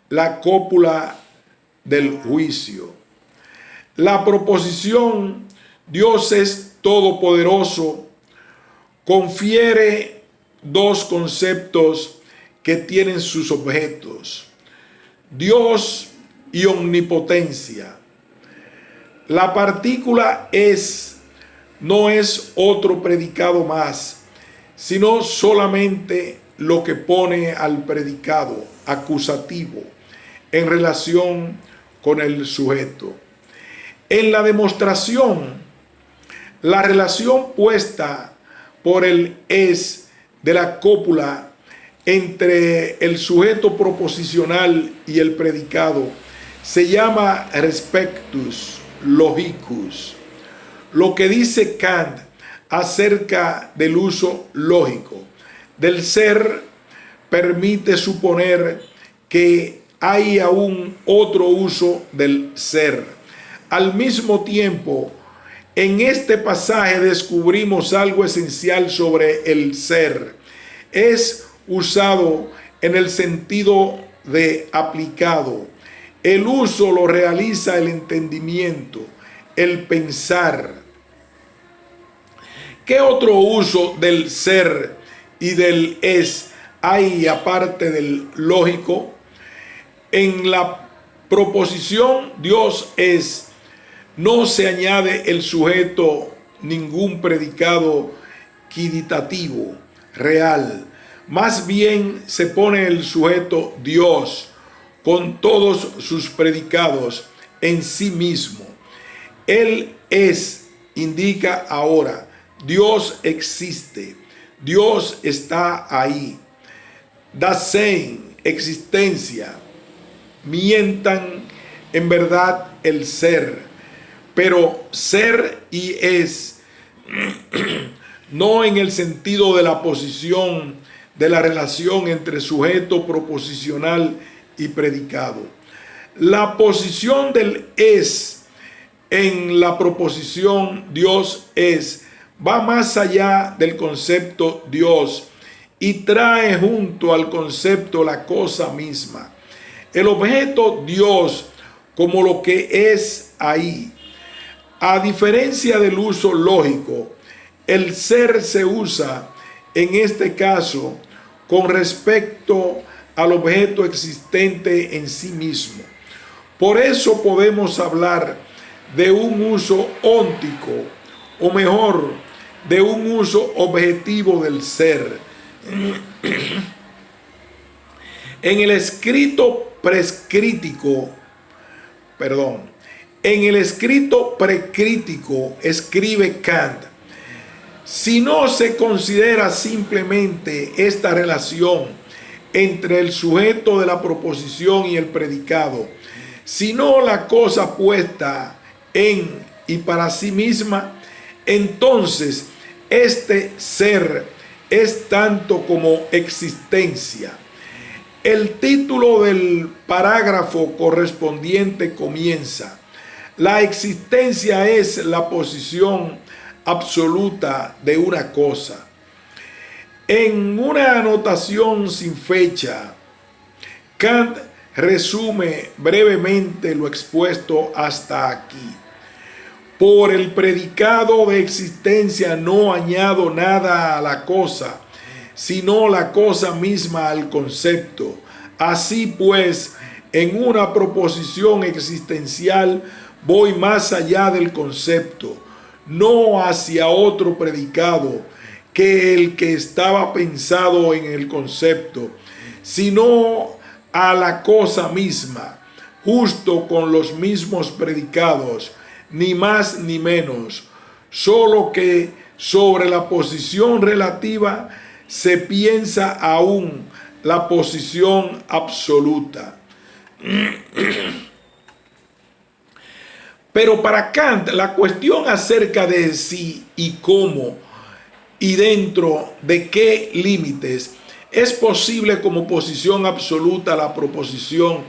la cópula del juicio. La proposición Dios es todopoderoso confiere dos conceptos que tienen sus objetos: Dios y omnipotencia. La partícula es no es otro predicado más, sino solamente lo que pone al predicado acusativo en relación con el sujeto. En la demostración, la relación puesta por el es de la cópula entre el sujeto proposicional y el predicado se llama respectus logicus. Lo que dice Kant acerca del uso lógico del ser permite suponer que hay aún otro uso del ser. Al mismo tiempo, en este pasaje descubrimos algo esencial sobre el ser. Es usado en el sentido de aplicado. El uso lo realiza el entendimiento, el pensar. ¿Qué otro uso del ser y del es hay aparte del lógico? En la proposición Dios es, no se añade el sujeto ningún predicado quiditativo, real. Más bien se pone el sujeto Dios con todos sus predicados en sí mismo. Él es, indica ahora, Dios existe, Dios está ahí. Dasein, existencia. Mientan, en verdad, el ser. Pero ser y es, no en el sentido de la posición de la relación entre sujeto proposicional y predicado. La posición del es en la proposición Dios es va más allá del concepto Dios y trae junto al concepto la cosa misma. El objeto Dios como lo que es ahí. A diferencia del uso lógico, el ser se usa en este caso con respecto al objeto existente en sí mismo. Por eso podemos hablar de un uso óntico, o mejor, de un uso objetivo del ser. En el escrito precrítico escribe Kant: si no se considera simplemente esta relación entre el sujeto de la proposición y el predicado, sino la cosa puesta en y para sí misma, entonces este ser es tanto como existencia. El título del parágrafo correspondiente comienza: la existencia es la posición absoluta de una cosa. En una anotación sin fecha, Kant resume brevemente lo expuesto hasta aquí. Por el predicado de existencia no añado nada a la cosa, sino la cosa misma al concepto. Así pues, en una proposición existencial voy más allá del concepto, no hacia otro predicado que el que estaba pensado en el concepto, sino a la cosa misma, justo con los mismos predicados, ni más ni menos, solo que sobre la posición relativa se piensa aún la posición absoluta. Pero para Kant, la cuestión acerca de si y cómo y dentro de qué límites es posible como posición absoluta la proposición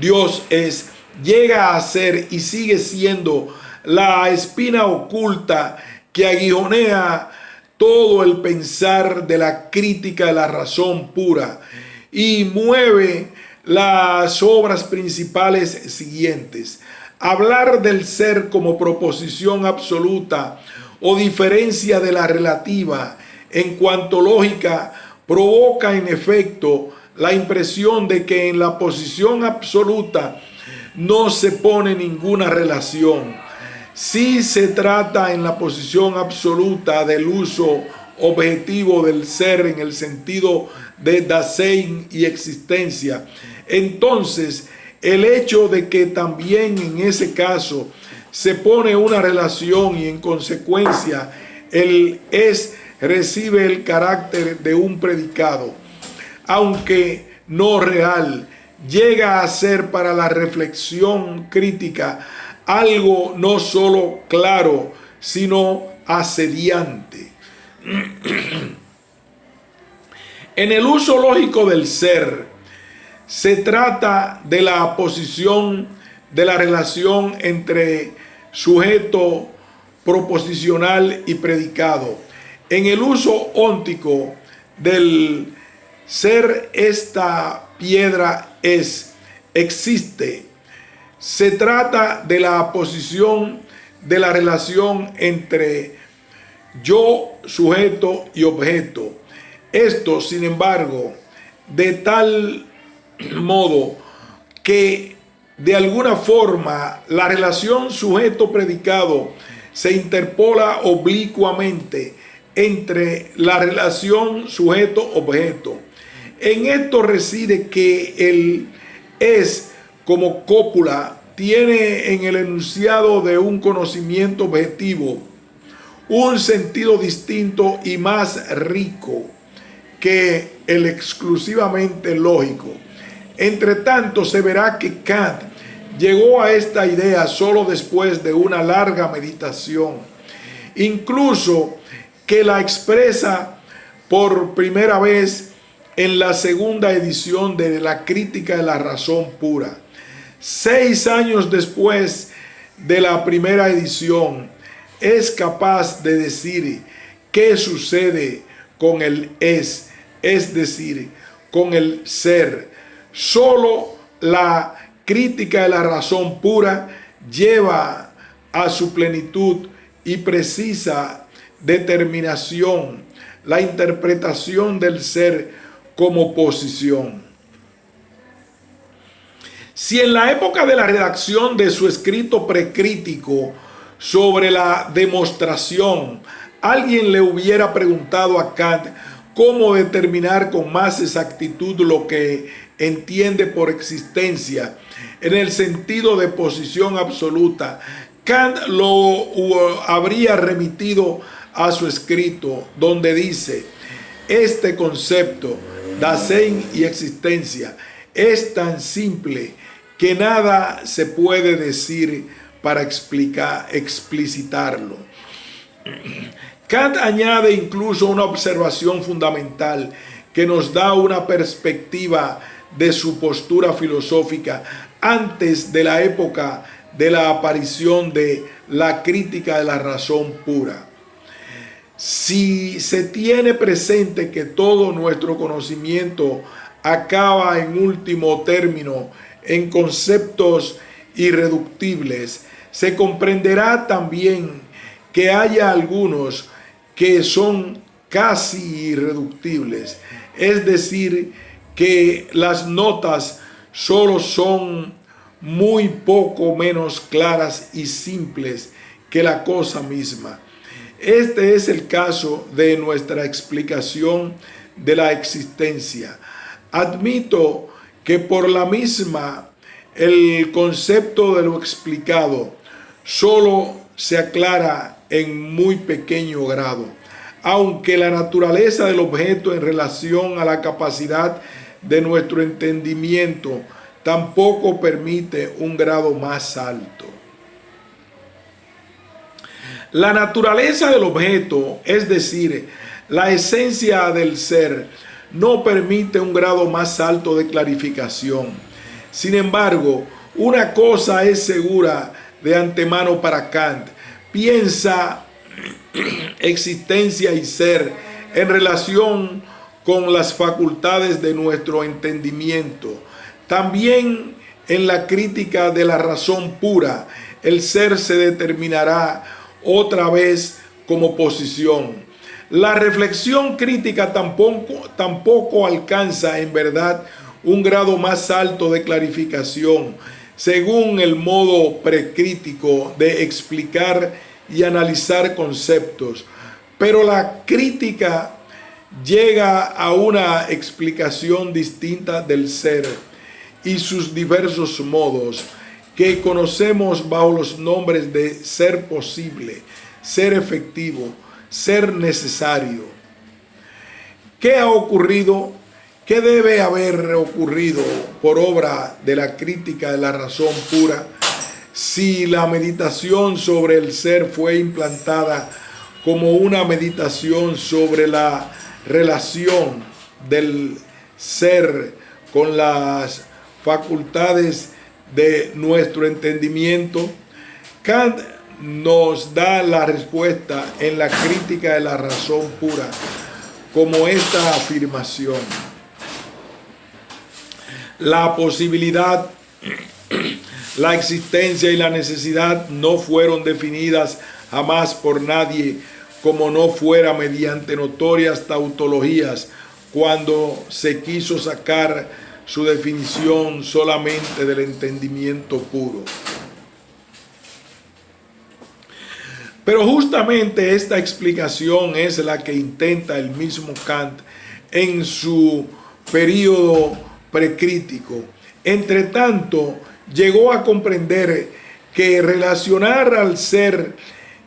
Dios es, llega a ser y sigue siendo la espina oculta que aguijonea todo el pensar de la crítica de la razón pura y mueve las obras principales siguientes. Hablar del ser como proposición absoluta o diferencia de la relativa en cuanto lógica provoca en efecto la impresión de que en la posición absoluta no se pone ninguna relación. Si se trata en la posición absoluta del uso objetivo del ser en el sentido de Dasein y existencia, entonces el hecho de que también en ese caso se pone una relación y en consecuencia el es recibe el carácter de un predicado, aunque no real, llega a ser para la reflexión crítica algo no solo claro, sino asediante. En el uso lógico del ser, se trata de la posición de la relación entre sujeto proposicional y predicado. En el uso óntico del ser, esta piedra existe. Se trata de la posición de la relación entre yo, sujeto y objeto. Esto, sin embargo, de tal modo que de alguna forma la relación sujeto-predicado se interpola oblicuamente entre la relación sujeto-objeto. En esto reside que el es como cópula tiene en el enunciado de un conocimiento objetivo un sentido distinto y más rico que el exclusivamente lógico. Entre tanto, se verá que Kant llegó a esta idea solo después de una larga meditación, incluso que la expresa por primera vez en la segunda edición de la Crítica de la Razón Pura. 6 años después de la primera edición, es capaz de decir qué sucede con el es decir, con el ser. Solo la Crítica de la Razón Pura lleva a su plenitud y precisa determinación la interpretación del ser como posición. Si en la época de la redacción de su escrito precrítico sobre la demostración alguien le hubiera preguntado a Kant cómo determinar con más exactitud lo que entiende por existencia en el sentido de posición absoluta, Kant lo habría remitido a su escrito, donde dice: este concepto, Dasein y existencia, es tan simple que nada se puede decir para explicitarlo. Kant añade incluso una observación fundamental que nos da una perspectiva de su postura filosófica antes de la época de la aparición de la Crítica de la Razón Pura. Si se tiene presente que todo nuestro conocimiento acaba en último término en conceptos irreductibles, se comprenderá también que haya algunos que son casi irreductibles, es decir, que las notas solo son muy poco menos claras y simples que la cosa misma. Este es el caso de nuestra explicación de la existencia. Admito que por la misma el concepto de lo explicado solo se aclara en muy pequeño grado, aunque la naturaleza del objeto en relación a la capacidad de nuestro entendimiento tampoco permite un grado más alto. La naturaleza del objeto, es decir, la esencia del ser, no permite un grado más alto de clarificación. Sin embargo, una cosa es segura de antemano para Kant: piensa existencia y ser en relación con las facultades de nuestro entendimiento. También en la crítica de la razón pura, el ser se determinará otra vez como posición. La reflexión crítica tampoco alcanza en verdad un grado más alto de clarificación, según el modo precrítico de explicar y analizar conceptos. Pero la crítica llega a una explicación distinta del ser y sus diversos modos que conocemos bajo los nombres de ser posible, ser efectivo, ser necesario. ¿Qué ha ocurrido? ¿Qué debe haber ocurrido por obra de la crítica de la razón pura si la meditación sobre el ser fue implantada como una meditación sobre la relación del ser con las facultades de nuestro entendimiento? Kant nos da la respuesta en la crítica de la razón pura como esta afirmación: la posibilidad, la existencia y la necesidad no fueron definidas jamás por nadie, como no fuera mediante notorias tautologías, cuando se quiso sacar su definición solamente del entendimiento puro. Pero justamente esta explicación es la que intenta el mismo Kant en su período precrítico. Entre tanto, llegó a comprender que relacionar al ser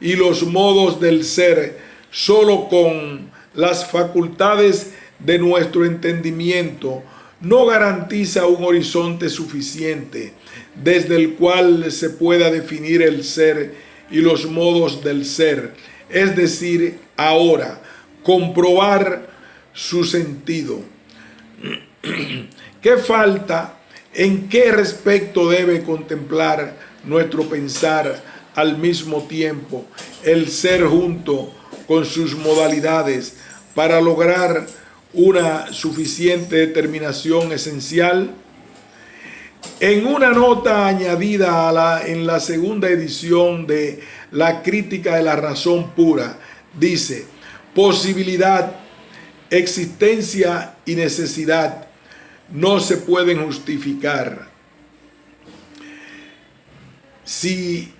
y los modos del ser solo con las facultades de nuestro entendimiento no garantiza un horizonte suficiente desde el cual se pueda definir el ser y los modos del ser, es decir, ahora, comprobar su sentido. ¿Qué falta? ¿En qué respecto debe contemplar nuestro pensar al mismo tiempo el ser junto con sus modalidades para lograr una suficiente determinación esencial? En una nota añadida en la segunda edición de La Crítica de la Razón Pura, dice: posibilidad, existencia y necesidad no se pueden justificar si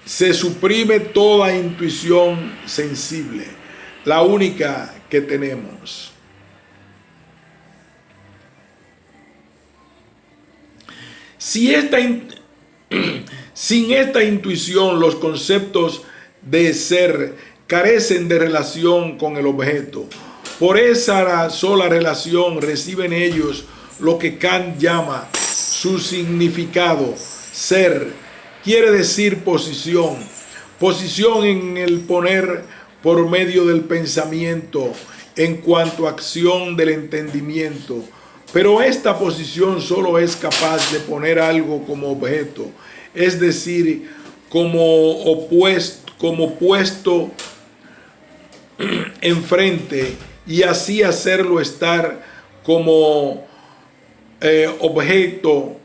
se suprime toda intuición sensible, la única que tenemos. Sin esta intuición, los conceptos de ser carecen de relación con el objeto. Por esa sola relación reciben ellos lo que Kant llama su significado. Ser quiere decir posición. Posición en el poner por medio del pensamiento en cuanto a acción del entendimiento. Pero esta posición solo es capaz de poner algo como objeto, es decir, como puesto enfrente, y así hacerlo estar como objeto,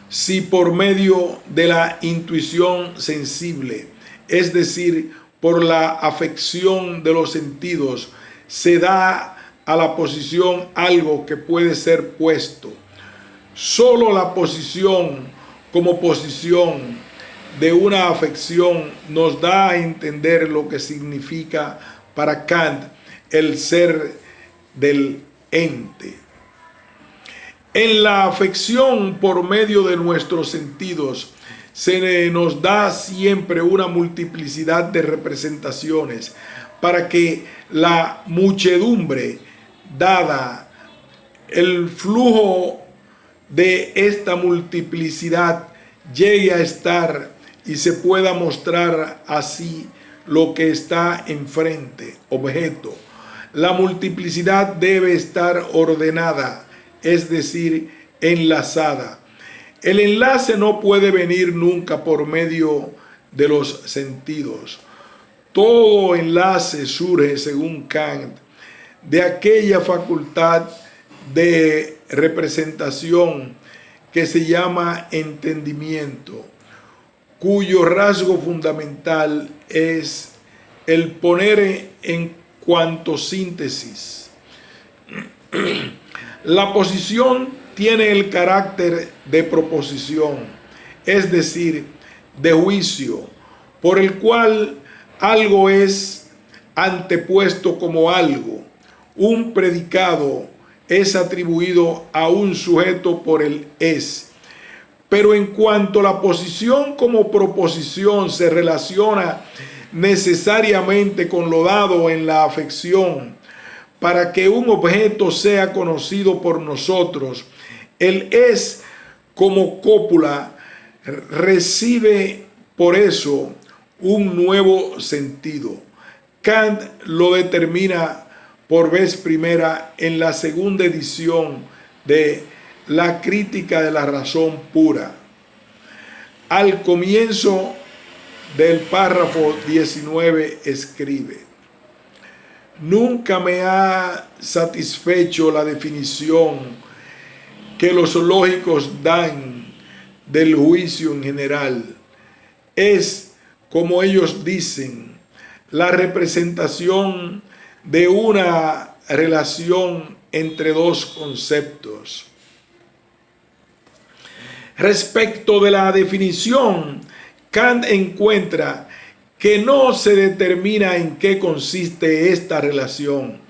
si por medio de la intuición sensible, es decir, por la afección de los sentidos, se da a la posición algo que puede ser puesto. Solo la posición como posición de una afección nos da a entender lo que significa para Kant el ser del ente. En la afección por medio de nuestros sentidos se nos da siempre una multiplicidad de representaciones para que la muchedumbre, dada el flujo de esta multiplicidad, llegue a estar y se pueda mostrar así lo que está enfrente, objeto. La multiplicidad debe estar ordenada, es decir, enlazada. El enlace no puede venir nunca por medio de los sentidos. Todo enlace surge, según Kant, de aquella facultad de representación que se llama entendimiento, cuyo rasgo fundamental es el poner en cuanto síntesis. La posición tiene el carácter de proposición, es decir, de juicio, por el cual algo es antepuesto como algo. Un predicado es atribuido a un sujeto por el es. Pero en cuanto la posición como proposición se relaciona necesariamente con lo dado en la afección, para que un objeto sea conocido por nosotros, el es como cópula recibe por eso un nuevo sentido. Kant lo determina por vez primera en la segunda edición de La Crítica de la Razón Pura. Al comienzo del párrafo 19 escribe: nunca me ha satisfecho la definición que los lógicos dan del juicio en general. Es, como ellos dicen, la representación de una relación entre dos conceptos. Respecto de la definición, Kant encuentra que no se determina en qué consiste esta relación.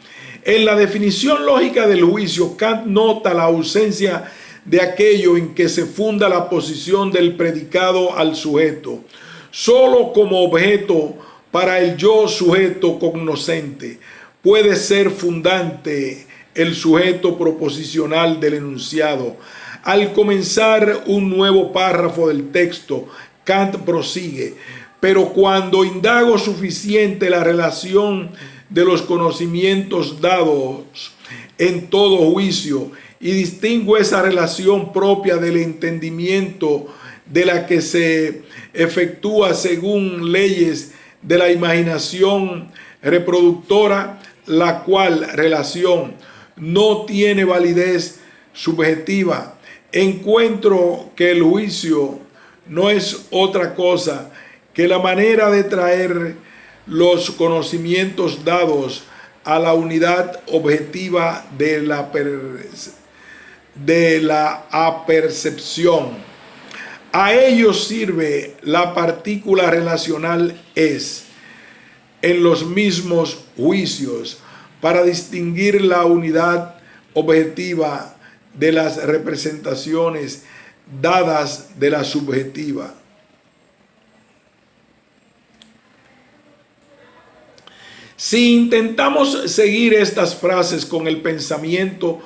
En la definición lógica del juicio, Kant nota la ausencia de aquello en que se funda la posición del predicado al sujeto, solo como objeto para el yo sujeto cognoscente. Puede ser fundante el sujeto proposicional del enunciado. Al comenzar un nuevo párrafo del texto, Kant prosigue: pero cuando indago suficiente la relación de los conocimientos dados en todo juicio y distingo esa relación propia del entendimiento de la que se efectúa según leyes de la imaginación reproductora, la cual relación no tiene validez subjetiva, encuentro que el juicio no es otra cosa que la manera de traer los conocimientos dados a la unidad objetiva de la apercepción. A ello sirve la partícula relacional es en los mismos juicios para distinguir la unidad objetiva de las representaciones dadas de la subjetiva. Si intentamos seguir estas frases con el pensamiento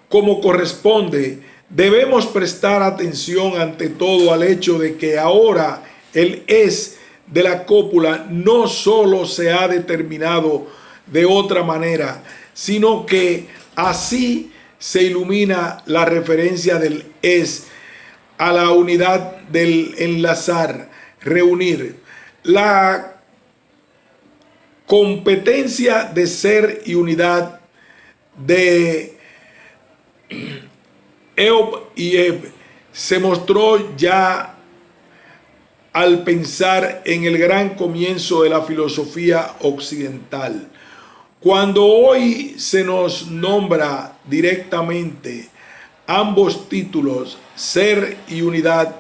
como corresponde, debemos prestar atención ante todo al hecho de que ahora el es de la cópula no solo se ha determinado de otra manera, sino que así se ilumina la referencia del es a la unidad del enlazar, reunir. La competencia de ser y unidad de Eob y Eb se mostró ya al pensar en el gran comienzo de la filosofía occidental. Cuando hoy se nos nombra directamente ambos títulos, ser y unidad,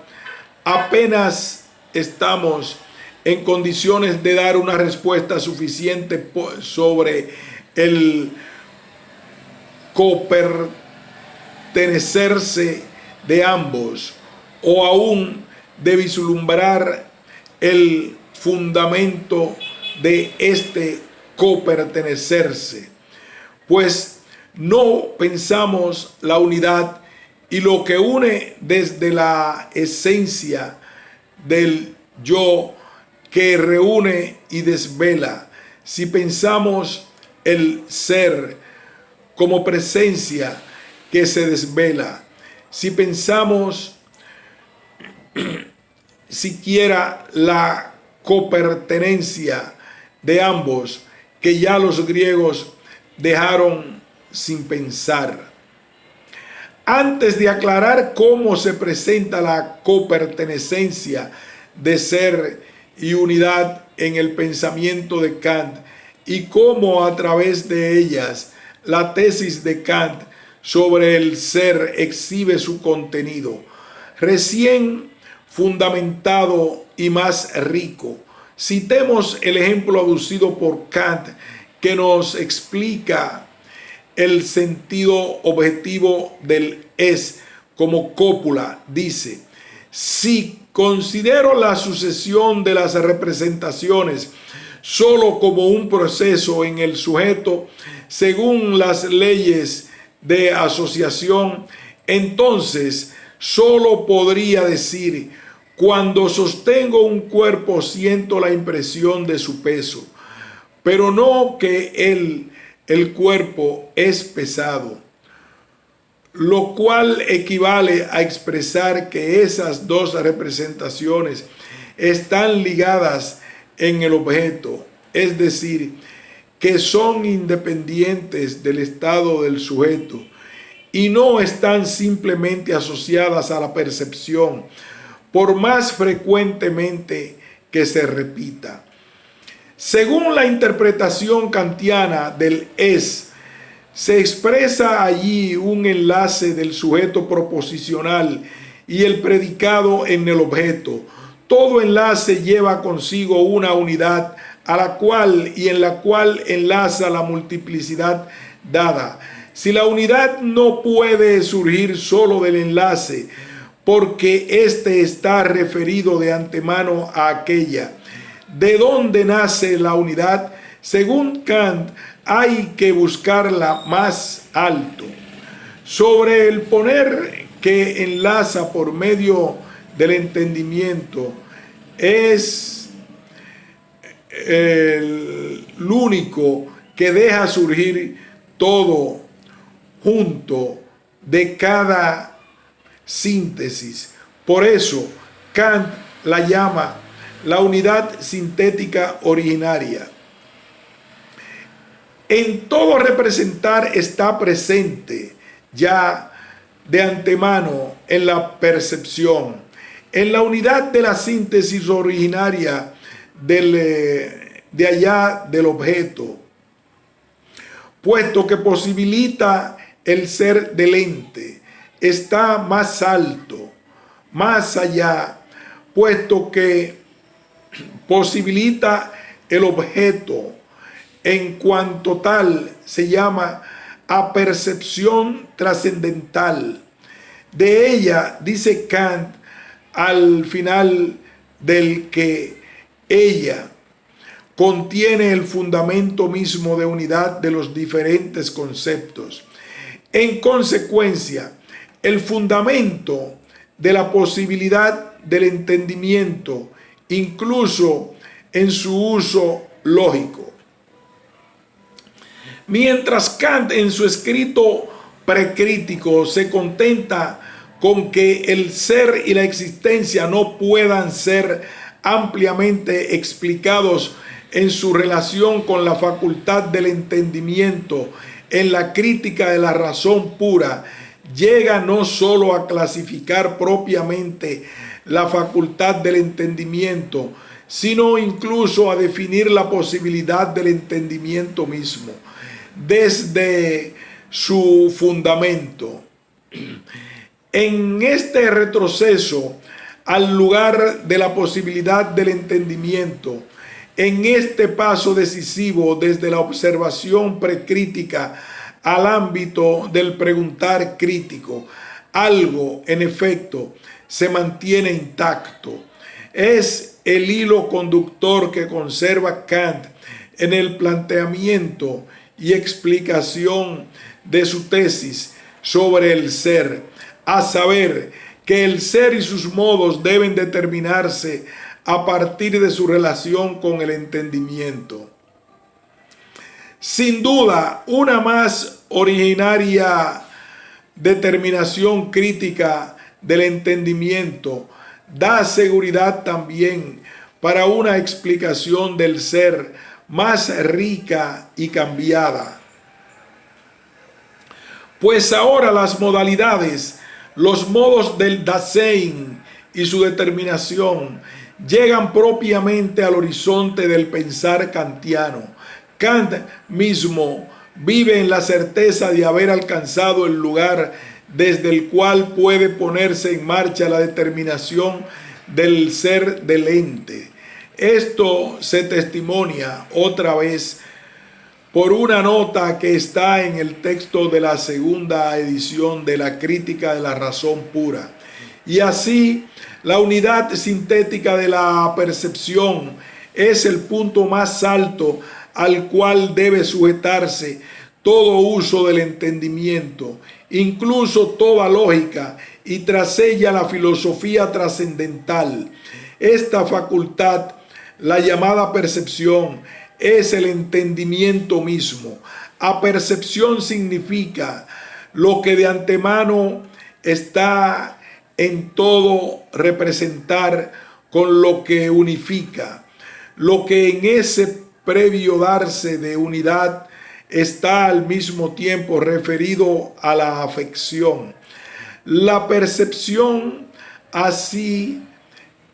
apenas estamos en condiciones de dar una respuesta suficiente sobre el copertenecerse de ambos, o aún de vislumbrar el fundamento de este copertenecerse, pues no pensamos la unidad y lo que une desde la esencia del yo que reúne y desvela. Si pensamos el ser como presencia que se desvela, si pensamos siquiera la copertenencia de ambos, que ya los griegos dejaron sin pensar. Antes de aclarar cómo se presenta la copertenecencia de ser y unidad en el pensamiento de Kant y cómo a través de ellas la tesis de Kant sobre el ser exhibe su contenido, recién fundamentado y más rico, citemos el ejemplo aducido por Kant que nos explica el sentido objetivo del es como cópula. Dice: si considero la sucesión de las representaciones solo como un proceso en el sujeto según las leyes de asociación, entonces solo podría decir: cuando sostengo un cuerpo siento la impresión de su peso, pero no que el cuerpo es pesado, lo cual equivale a expresar que esas dos representaciones están ligadas en el objeto, es decir, que son independientes del estado del sujeto y no están simplemente asociadas a la percepción, por más frecuentemente que se repita. Según la interpretación kantiana del es, se expresa allí un enlace del sujeto proposicional y el predicado en el objeto. Todo enlace lleva consigo una unidad a la cual y en la cual enlaza la multiplicidad dada. Si la unidad no puede surgir solo del enlace, porque éste está referido de antemano a aquella. ¿De dónde nace la unidad? Según Kant, hay que buscarla más alto. Sobre el poner que enlaza por medio del entendimiento, es el único que deja surgir todo junto de cada síntesis. Por eso Kant la llama la unidad sintética originaria. En todo representar está presente ya de antemano en la percepción, en la unidad de la síntesis originaria de allá del objeto, puesto que posibilita el ser del ente, está más alto, más allá, puesto que posibilita el objeto, en cuanto tal se llama apercepción trascendental. De ella dice Kant al final del que ella contiene el fundamento mismo de unidad de los diferentes conceptos. En consecuencia, el fundamento de la posibilidad del entendimiento, incluso en su uso lógico. Mientras Kant en su escrito precrítico se contenta con que el ser y la existencia no puedan ser ampliamente explicados en su relación con la facultad del entendimiento, en la crítica de la razón pura, llega no solo a clasificar propiamente la facultad del entendimiento, sino incluso a definir la posibilidad del entendimiento mismo, desde su fundamento. En este retroceso al lugar de la posibilidad del entendimiento, en este paso decisivo desde la observación precrítica al ámbito del preguntar crítico, algo, en efecto, se mantiene intacto. Es el hilo conductor que conserva Kant en el planteamiento y explicación de su tesis sobre el ser, a saber, que el ser y sus modos deben determinarse a partir de su relación con el entendimiento. Sin duda, una más originaria determinación crítica del entendimiento da seguridad también para una explicación del ser más rica y cambiada. Pues ahora las modalidades, los modos del Dasein y su determinación llegan propiamente al horizonte del pensar kantiano. Kant mismo vive en la certeza de haber alcanzado el lugar desde el cual puede ponerse en marcha la determinación del ser del ente. Esto se testimonia otra vez por una nota que está en el texto de la segunda edición de la Crítica de la Razón Pura. Y así, la unidad sintética de la percepción es el punto más alto al cual debe sujetarse todo uso del entendimiento, incluso toda lógica, y tras ella la filosofía trascendental. Esta facultad, la llamada percepción, es el entendimiento mismo. Apercepción significa lo que de antemano está en todo representar con lo que unifica, lo que en ese previo darse de unidad está al mismo tiempo referido a la afección. La percepción así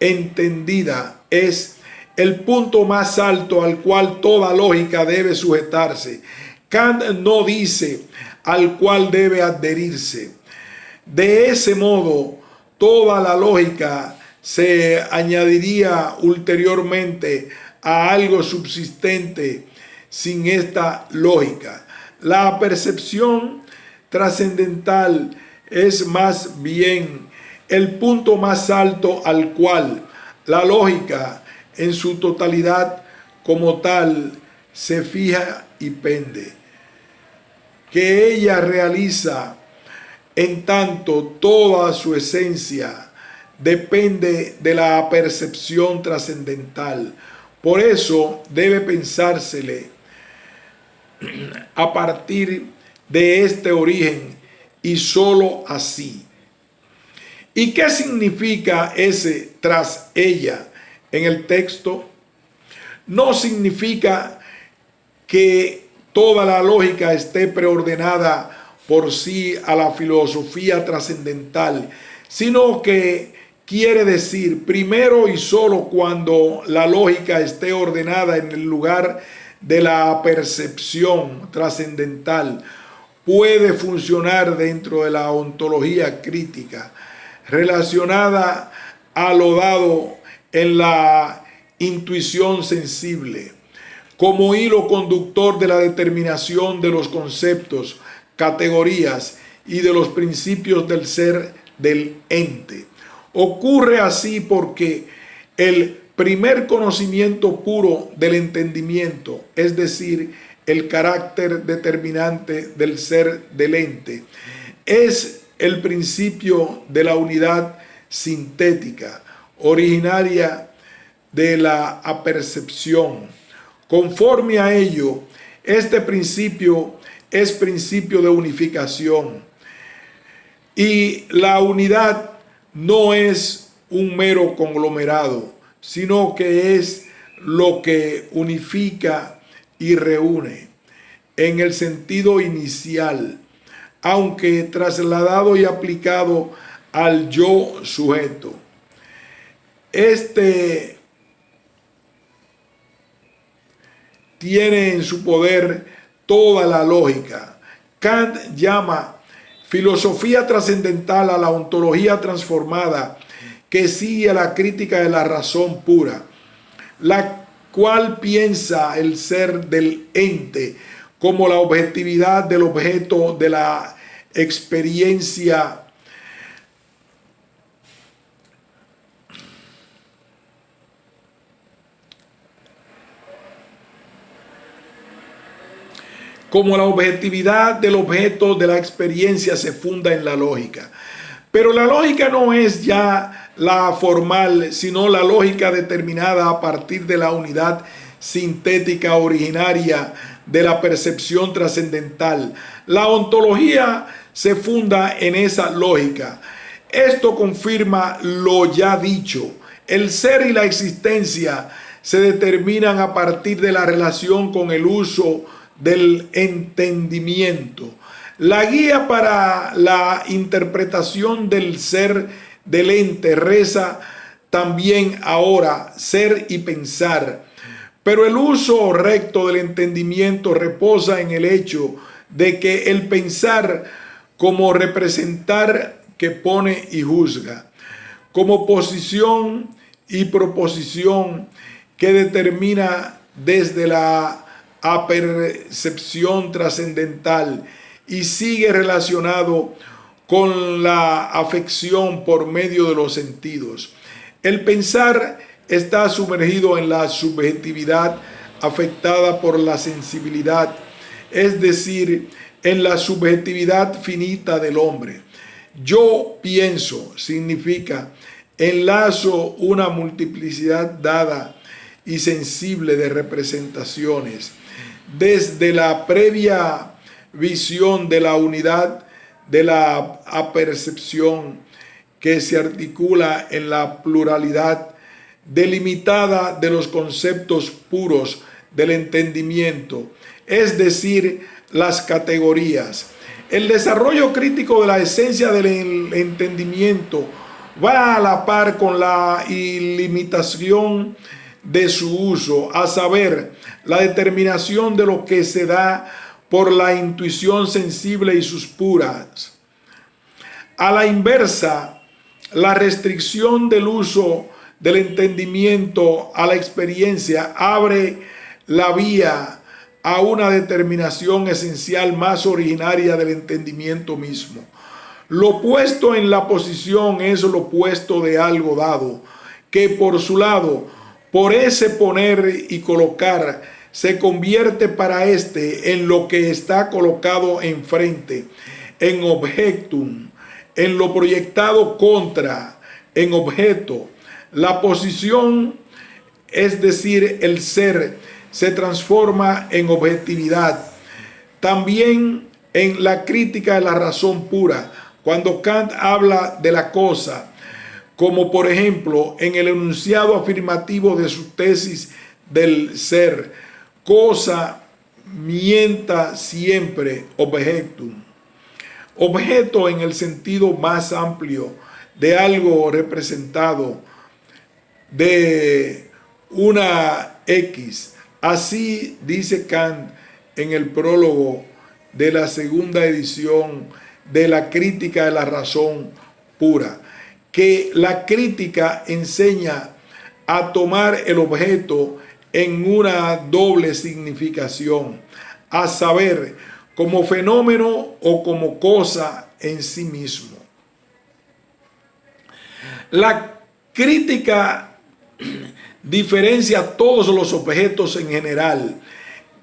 entendida es el punto más alto al cual toda lógica debe sujetarse. Kant no dice al cual debe adherirse. De ese modo, toda la lógica se añadiría ulteriormente a algo subsistente sin esta lógica. La percepción trascendental es más bien el punto más alto al cual la lógica en su totalidad como tal se fija y pende, que ella realiza en tanto toda su esencia depende de la percepción trascendental. Por eso debe pensársele a partir de este origen y sólo así. ¿Y qué significa ese tras ella en el texto? No significa que toda la lógica esté preordenada por sí a la filosofía trascendental, sino que quiere decir primero y solo cuando la lógica esté ordenada en el lugar de la percepción trascendental, puede funcionar dentro de la ontología crítica relacionada a lo dado en la intuición sensible, como hilo conductor de la determinación de los conceptos, categorías y de los principios del ser del ente. Ocurre así porque el primer conocimiento puro del entendimiento, es decir, el carácter determinante del ser del ente, es el principio de la unidad sintética, originaria de la apercepción. Conforme a ello, este principio es principio de unificación. Y la unidad no es un mero conglomerado, sino que es lo que unifica y reúne en el sentido inicial, aunque trasladado y aplicado al yo sujeto. Este tiene en su poder toda la lógica. Kant llama filosofía trascendental a la ontología transformada que sigue a la crítica de la razón pura, la cual piensa el ser del ente como la objetividad del objeto de la experiencia como la objetividad del objeto de la experiencia se funda en la lógica. Pero la lógica no es ya la formal, sino la lógica determinada a partir de la unidad sintética originaria de la percepción trascendental. La ontología se funda en esa lógica. Esto confirma lo ya dicho. El ser y la existencia se determinan a partir de la relación con el uso del entendimiento. La guía para la interpretación del ser del ente reza también ahora ser y pensar, pero el uso recto del entendimiento reposa en el hecho de que el pensar como representar que pone y juzga, como posición y proposición que determina desde la apercepción trascendental y sigue relacionado con la afección por medio de los sentidos. El pensar está sumergido en la subjetividad afectada por la sensibilidad, es decir, en la subjetividad finita del hombre. Yo pienso significa enlazo una multiplicidad dada y sensible de representaciones, desde la previa visión de la unidad de la apercepción que se articula en la pluralidad delimitada de los conceptos puros del entendimiento, es decir, las categorías. El desarrollo crítico de la esencia del entendimiento va a la par con la ilimitación de su uso, a saber, la determinación de lo que se da por la intuición sensible y sus puras. A la inversa, la restricción del uso del entendimiento a la experiencia abre la vía a una determinación esencial más originaria del entendimiento mismo. Lo puesto en la posición es lo opuesto de algo dado, que por su lado, por ese poner y colocar, se convierte para éste en lo que está colocado enfrente, en objectum, en lo proyectado contra, en objeto. La posición, es decir, el ser, se transforma en objetividad. También en la crítica de la razón pura, cuando Kant habla de la cosa, como por ejemplo en el enunciado afirmativo de su tesis del ser, cosa mienta siempre objetum. Objeto en el sentido más amplio de algo representado, de una X. Así dice Kant en el prólogo de la segunda edición de la crítica de la razón pura, que la crítica enseña a tomar el objeto en una doble significación, a saber, como fenómeno o como cosa en sí mismo. La crítica diferencia todos los objetos en general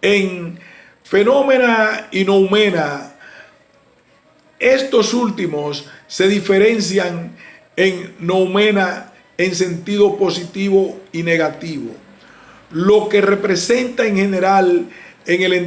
en fenómena y noumena. Estos últimos se diferencian en noumena en sentido positivo y negativo. Lo que representa en general en el